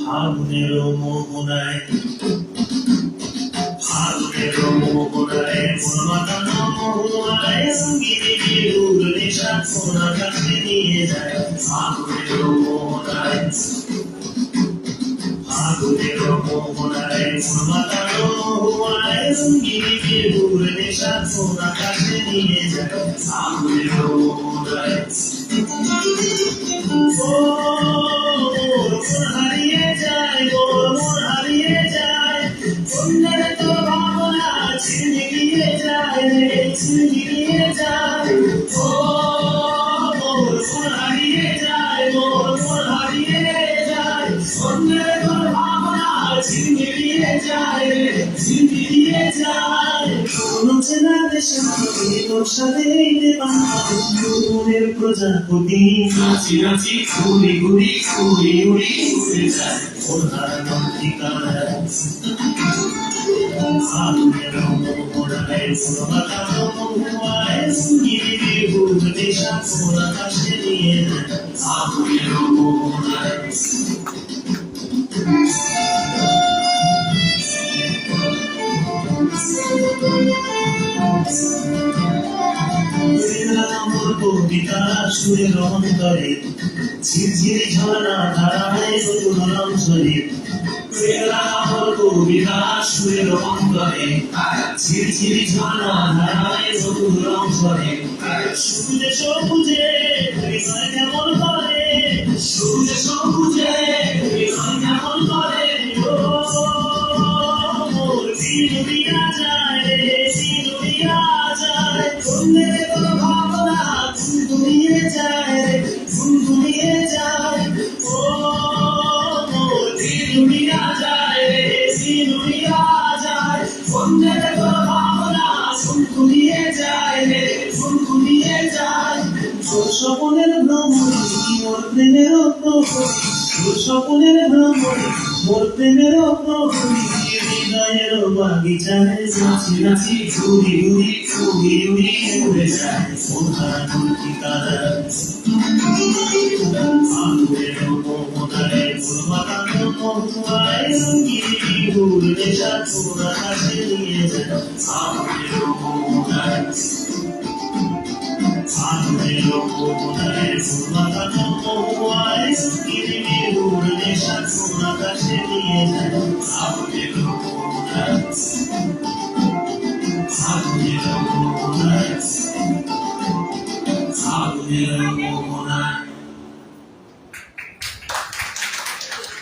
ফাগুনের মোহনায় মন মাতানো মোহনায় সঙ্গীতে বিহুর নেশা সোনা কাছে নিয়ে যায় ফাগুনের মোহনায় মন মাতানো মোহনায় সঙ্গীতে বিহুর নেশা সোনা কাছে নিয়ে যায় ফাগুনের মোহনায় হারিয়ে যায় মন হারিয়ে যায় সুন্দর তো ভাবনা ছিনিয়ে যায় ছিনিয়ে যায় ও মন হারিয়ে যায় মন হারিয়ে যায় সুন্দর তো ভাবনা ছিনিয়ে যায় ছিনিয়ে যায় কোন চেনা দেশে তোর সাথে মনের প্রজাপতি নাচি নাচি ঘুরি ঘুরি ঘুরি ঘুরি ঘুরে যায় ওর হারানোর ঠিকানা ফাগুনের মোহনায় মন মাতানো মোহনায় সঙ্গীতে বিহুর নেশা সোনা কাছে নিয়ে যায় ফাগুনের মোহনায় কবিতা সুরের অন্তরে ঝিরঝির ঝর্ণা ধারায় মধুরম ঝরে কবিতা সুরের অন্তরে ঝিরঝির ঝর্ণা ধারায় মধুরম ঝরে সবুজে সবুজে হৃদয় কেমন করে সবুজে সবুজে হৃদয় কেমন করে মোর সিনুরিয়া যায় রে সিনুরিয়া যায় বললে তোর ভাবনা দুনিয়ে যায় দুনিয়ে যায় ও মোর সিনুরিয়া যায় রে সিনুরিয়া যায় বললে তোর ভাবনা দুনিয়ে যায় রে দুনিয়ে যায় তোর স্বপ্নের ভ্রমণী মোর প্রেমের প্রহরী তোর স্বপ্নের ভ্রমণী মোর প্রেমের প্রহরী হৃদয়ের বাগিচায় নাচি নাচি ঘুরি ঘুরি ঘুরি ঘুরি ঘুরে যায় মন হারানোর ঠিকানা ফাগুনের মোহনায় মন মাতানো মোহনায় সঙ্গীতে বিহুর নেশা সোনা কাছে নিয়ে যায় ফাগুনের মোহনায় ফাগুনের মোহনায় মন মাতানো মোহনায় সঙ্গীতে বিহুর নেশা সোনা কাছে নিয়ে যায় ফাগুনের মোহনায় ফাগুনের মোহনায় ফাগুনের মোহনায়